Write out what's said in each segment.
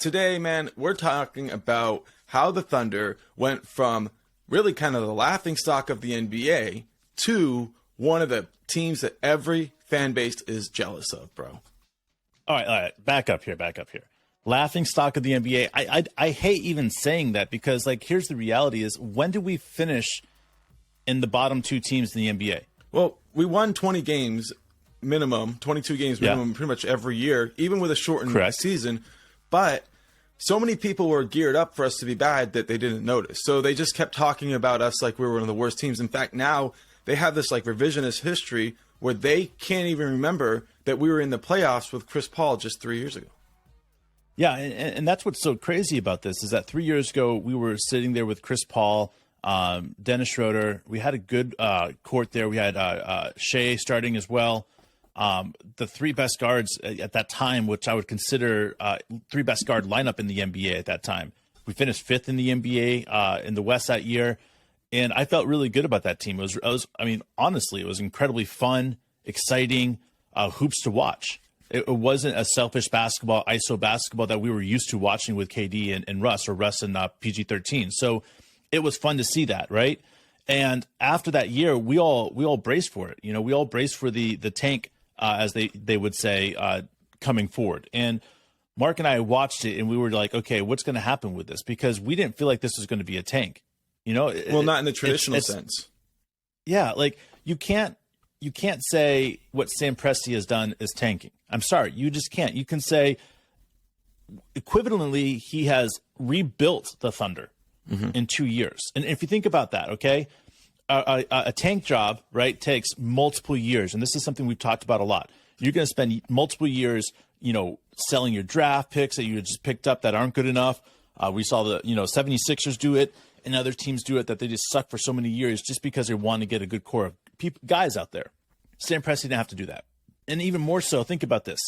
today, man, we're talking about how the Thunder went from really kind of the laughingstock of the NBA to one of the teams that every fan base is jealous of, bro. All right. Back up here. Laughing stock of the NBA. I hate even saying that because, like, here's the reality is, when do we finish in the bottom two teams in the NBA? Well, we won 20 games minimum, 22 games minimum pretty much every year, even with a shortened season. But so many people were geared up for us to be bad that they didn't notice. So they just kept talking about us like we were one of the worst teams. In fact, now they have this like revisionist history where they can't even remember that we were in the playoffs with Chris Paul just 3 years ago. Yeah, and that's what's so crazy about this is that 3 years ago we were sitting there with Chris Paul, Dennis Schroeder. We had a good court there. We had Shea starting as well. The three best guards at that time, which I would consider three best guard lineup in the NBA at that time. We finished fifth in the NBA in the West that year, and I felt really good about that team. Honestly, it was incredibly fun, exciting, hoops to watch. It wasn't a selfish basketball, ISO basketball that we were used to watching with KD and Russ, or Russ and PG-13. So it was fun to see that, right? And after that year, we all braced for it. You know, we all braced for the tank, as they would say, coming forward. And Mark and I watched it, and we were like, okay, what's going to happen with this? Because we didn't feel like this was going to be a tank. You know, not in the traditional sense. Yeah, like you can't say what Sam Presti has done is tanking. I'm sorry, you just can't. You can say equivalently he has rebuilt the Thunder in 2 years. And if you think about that, okay, a tank job, right, takes multiple years, and this is something we've talked about a lot. You're going to spend multiple years, you know, selling your draft picks that you just picked up that aren't good enough. We saw the 76ers do it, and other teams do it that they just suck for so many years just because they want to get a good core of guys out there. Sam Presti didn't have to do that. And even more so, think about this,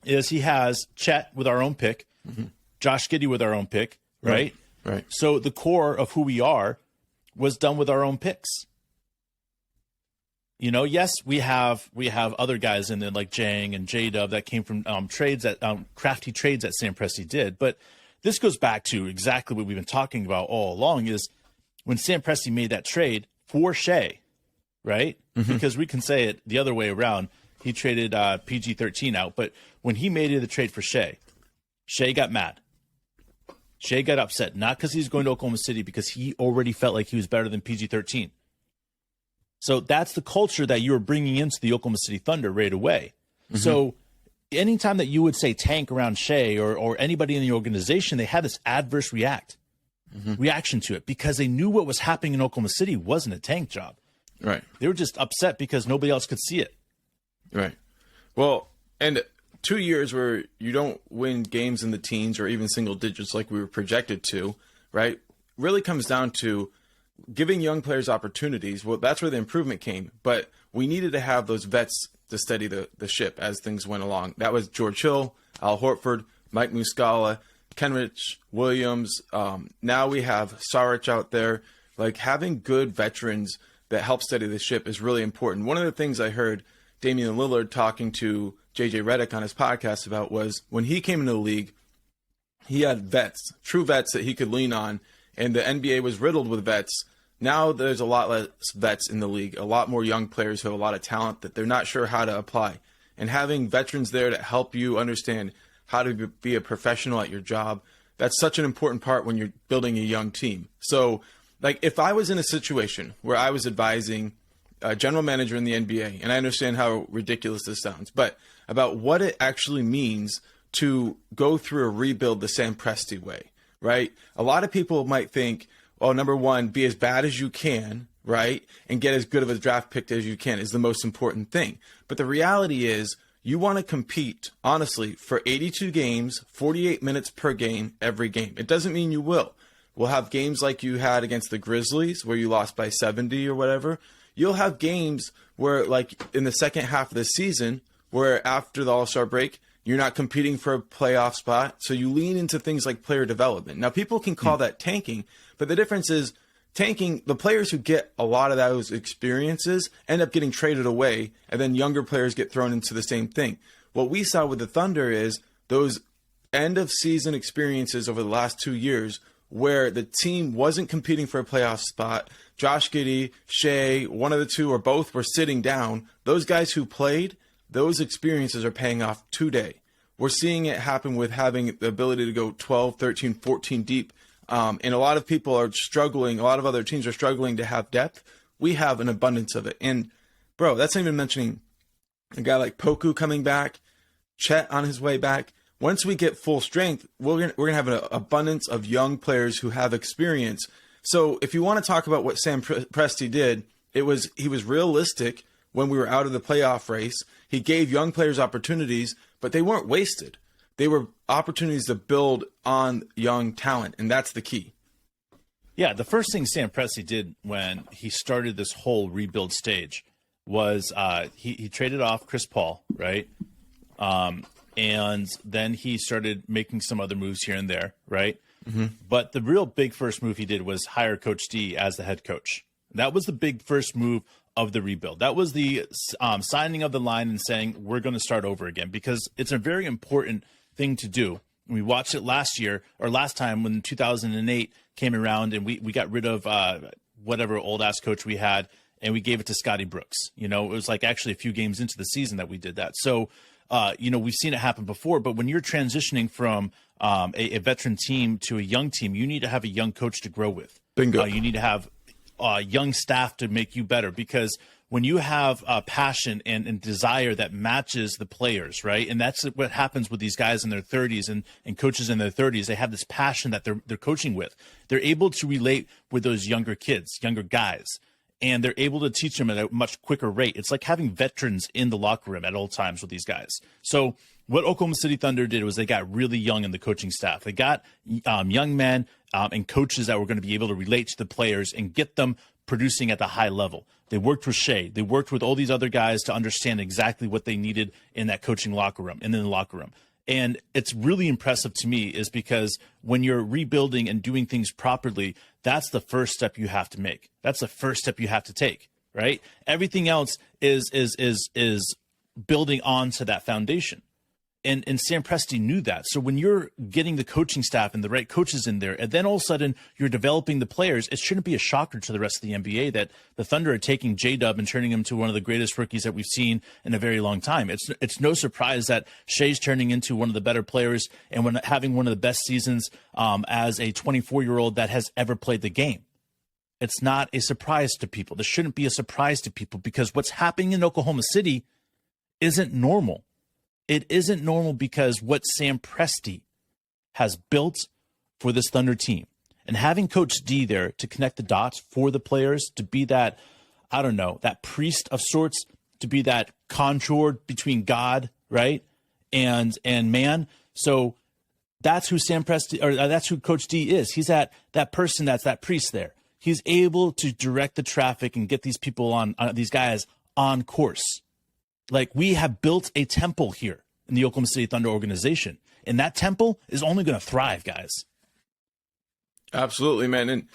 is he has Chet with our own pick, Josh Giddey with our own pick, right? Right. So the core of who we are was done with our own picks. You know, yes, we have other guys in there like Jang and J-Dub that came from crafty trades that Sam Presti did. But this goes back to exactly what we've been talking about all along, is when Sam Presti made that trade for Shea, right? Because we can say it the other way around. He traded PG-13 out, but when he made the trade for Shea got mad. Shea got upset, not because he's going to Oklahoma City, because he already felt like he was better than PG-13. So that's the culture that you were bringing into the Oklahoma City Thunder right away. So anytime that you would say tank around Shea or anybody in the organization, they had this adverse reaction to it, because they knew what was happening in Oklahoma City wasn't a tank job. Right. They were just upset because nobody else could see it. Right. Well, and 2 years where you don't win games in the teens or even single digits like we were projected to, right, really comes down to giving young players opportunities. Well, that's where the improvement came. But we needed to have those vets to steady the ship as things went along. That was George Hill, Al Horford, Mike Muscala, Kenrich Williams. Now we have Saric out there. Like, having good veterans that help steady the ship is really important. One of the things I heard Damian Lillard talking to JJ Redick on his podcast about was when he came into the league, he had vets, true vets that he could lean on, and the NBA was riddled with vets. Now there's a lot less vets in the league, a lot more young players who have a lot of talent that they're not sure how to apply. And having veterans there to help you understand how to be a professional at your job, that's such an important part when you're building a young team. So, like, if I was in a situation where I was advising a general manager in the NBA, and I understand how ridiculous this sounds, but about what it actually means to go through a rebuild the Sam Presti way, right? A lot of people might think, well, number one, be as bad as you can, right? And get as good of a draft pick as you can is the most important thing. But the reality is, you want to compete, honestly, for 82 games, 48 minutes per game, every game. It doesn't mean you will. We'll have games like you had against the Grizzlies where you lost by 70 or whatever. You'll have games where, like in the second half of the season, where after the All-Star break, you're not competing for a playoff spot. So you lean into things like player development. Now, people can call that tanking, but the difference is tanking, the players who get a lot of those experiences end up getting traded away, and then younger players get thrown into the same thing. What we saw with the Thunder is those end of season experiences over the last 2 years where the team wasn't competing for a playoff spot. Josh Giddey, Shea, one of the two or both were sitting down. Those guys who played, those experiences are paying off today. We're seeing it happen with having the ability to go 12, 13, 14 deep. And a lot of people are struggling. A lot of other teams are struggling to have depth. We have an abundance of it. And, bro, that's not even mentioning a guy like Poku coming back, Chet on his way back. Once we get full strength, we're gonna have an abundance of young players who have experience. So if you want to talk about what Sam Presti did, he was realistic when we were out of the playoff race. He gave young players opportunities, but they weren't wasted. They were opportunities to build on young talent, and that's the key. Yeah, the first thing Sam Presti did when he started this whole rebuild stage was he traded off Chris Paul, right? And then he started making some other moves here and there, right? Mm-hmm. But the real big first move he did was hire Coach D as the head coach. That was the big first move of the rebuild. That was the signing of the line and saying, we're going to start over again, because it's a very important thing to do. We watched it last time when 2008 came around and we got rid of whatever old ass coach we had and we gave it to Scotty Brooks. You know, it was like actually a few games into the season that we did that. So, we've seen it happen before, but when you're transitioning from a veteran team to a young team, you need to have a young coach to grow with. Bingo. You need to have young staff to make you better, because when you have passion and desire that matches the players, right? And that's what happens with these guys in their 30s and coaches in their 30s. They have this passion that they're coaching with. They're able to relate with those younger kids, younger guys, and they're able to teach them at a much quicker rate. It's like having veterans in the locker room at all times with these guys. So what Oklahoma City Thunder did was they got really young in the coaching staff. They got young men and coaches that were going to be able to relate to the players and get them producing at the high level. They worked with Shea. They worked with all these other guys to understand exactly what they needed in that coaching locker room and in the locker room. And it's really impressive to me is because when you're rebuilding and doing things properly, that's the first step you have to make. That's the first step you have to take, right? Everything else is building onto that foundation. And Sam Presti knew that. So when you're getting the coaching staff and the right coaches in there, and then all of a sudden you're developing the players, it shouldn't be a shocker to the rest of the NBA that the Thunder are taking J-Dub and turning him to one of the greatest rookies that we've seen in a very long time. It's no surprise that Shea's turning into one of the better players and having one of the best seasons as a 24-year-old that has ever played the game. It's not a surprise to people. This shouldn't be a surprise to people, because what's happening in Oklahoma City isn't normal. It isn't normal because what Sam Presti has built for this Thunder team, and having Coach D there to connect the dots for the players, to be that, I don't know, that priest of sorts, to be that contour between God, right, and man. So that's who Sam Presti, or that's who Coach D is. He's that person that's that priest there. He's able to direct the traffic and get these people these guys on course. Like, we have built a temple here in the Oklahoma City Thunder organization, and that temple is only going to thrive, guys. Absolutely, man. And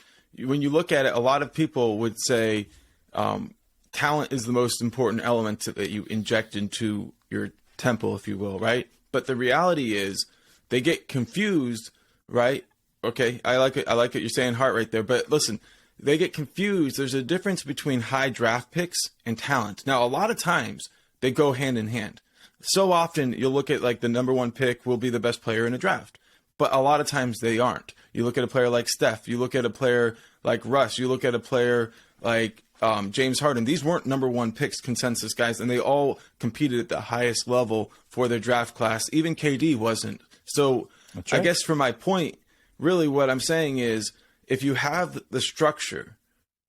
when you look at it, a lot of people would say talent is the most important element that you inject into your temple, if you will, right? But the reality is they get confused, right? Okay, I like it. I like what you're saying, Hart, right there. But listen, they get confused. There's a difference between high draft picks and talent. Now, a lot of times they go hand in hand. So often you'll look at like the number one pick will be the best player in a draft, but a lot of times they aren't. You look at a player like Steph, you look at a player like Russ, you look at a player like James Harden. These weren't number one picks consensus guys, and they all competed at the highest level for their draft class. Even KD wasn't. So right. I guess for my point, really what I'm saying is if you have the structure,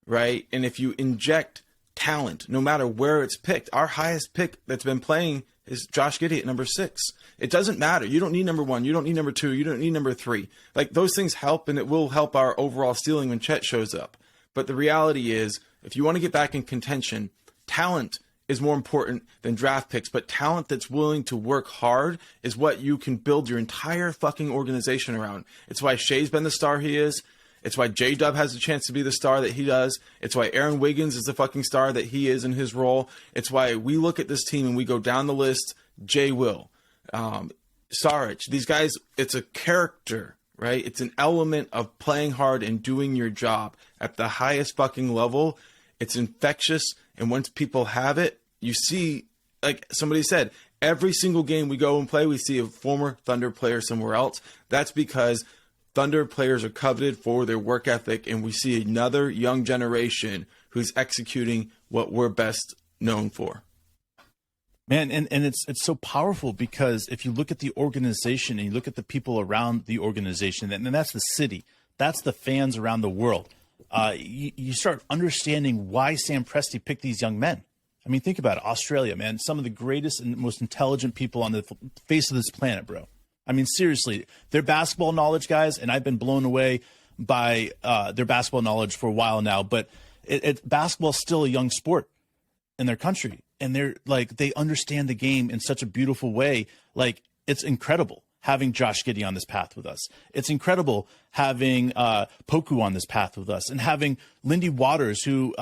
right, and if you inject talent, no matter where it's picked. Our highest pick that's been playing is Josh Giddey at number 6. It doesn't matter. You don't need number 1. You don't need number 2. You don't need number 3. Like, those things help, and it will help our overall ceiling when Chet shows up. But the reality is, if you want to get back in contention, talent is more important than draft picks. But talent that's willing to work hard is what you can build your entire fucking organization around. It's why Shea's been the star he is. It's why J-Dub has a chance to be the star that he does. It's why Aaron Wiggins is the fucking star that he is in his role. It's why we look at this team and we go down the list. Jay Will, Saric, these guys, it's a character, right? It's an element of playing hard and doing your job at the highest fucking level. It's infectious. And once people have it, you see, like somebody said, every single game we go and play, we see a former Thunder player somewhere else. That's because Thunder players are coveted for their work ethic, and we see another young generation who's executing what we're best known for. Man, and it's so powerful because if you look at the organization and you look at the people around the organization, and that's the city, that's the fans around the world, you start understanding why Sam Presti picked these young men. I mean, think about it. Australia, man, some of the greatest and most intelligent people on the face of this planet, bro. I mean, seriously, their basketball knowledge, guys, and I've been blown away by their basketball knowledge for a while now, but basketball's still a young sport in their country. And they're like, they understand the game in such a beautiful way. Like, it's incredible having Josh Giddey on this path with us. It's incredible having Poku on this path with us, and having Lindy Waters, who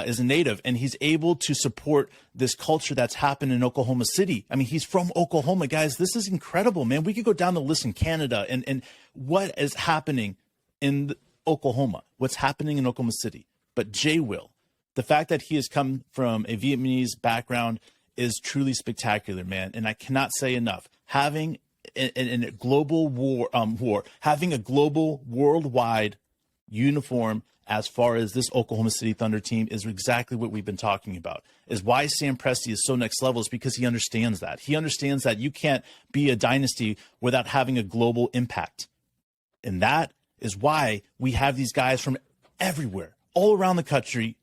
is a native, and he's able to support this culture that's happened in Oklahoma City. I mean, he's from Oklahoma, guys. This is incredible, man. We could go down the list in Canada and what is happening in Oklahoma, what's happening in Oklahoma City. But Jay Will, the fact that he has come from a Vietnamese background is truly spectacular, man. And I cannot say enough. Having a global having a global worldwide uniform as far as this Oklahoma City Thunder team is exactly what we've been talking about. Is why Sam Presti is so next level, is because he understands that. He understands that you can't be a dynasty without having a global impact. And that is why we have these guys from everywhere, all around the country,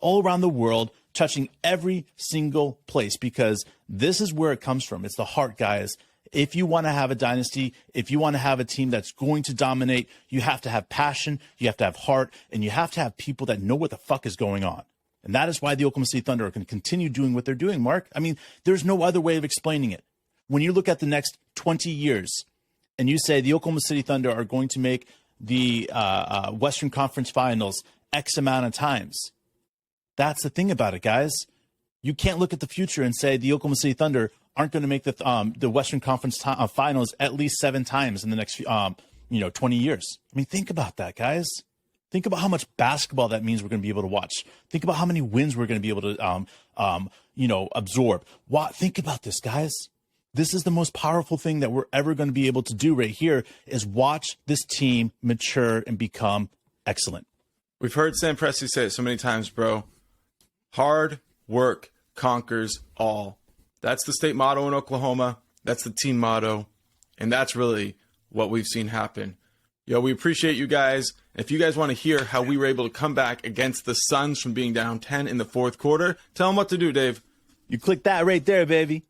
all around the world, touching every single place, because this is where it comes from. It's the heart, guys. If you want to have a dynasty, if you want to have a team that's going to dominate, you have to have passion, you have to have heart, and you have to have people that know what the fuck is going on. And that is why the Oklahoma City Thunder are going to continue doing what they're doing, Mark. I mean, there's no other way of explaining it. When you look at the next 20 years and you say the Oklahoma City Thunder are going to make the Western Conference Finals X amount of times, that's the thing about it, guys. You can't look at the future and say the Oklahoma City Thunder aren't going to make the Western Conference Finals at least 7 times in the next 20 years. I mean, think about that, guys. Think about how much basketball that means we're going to be able to watch. Think about how many wins we're going to be able to absorb. Think about this, guys. This is the most powerful thing that we're ever going to be able to do right here, is watch this team mature and become excellent. We've heard Sam Presti say it so many times, bro. Hard work conquers all. That's the state motto in Oklahoma. That's the team motto. And that's really what we've seen happen. Yo, we appreciate you guys. If you guys want to hear how we were able to come back against the Suns from being down 10 in the fourth quarter, tell them what to do, Dave. You click that right there, baby.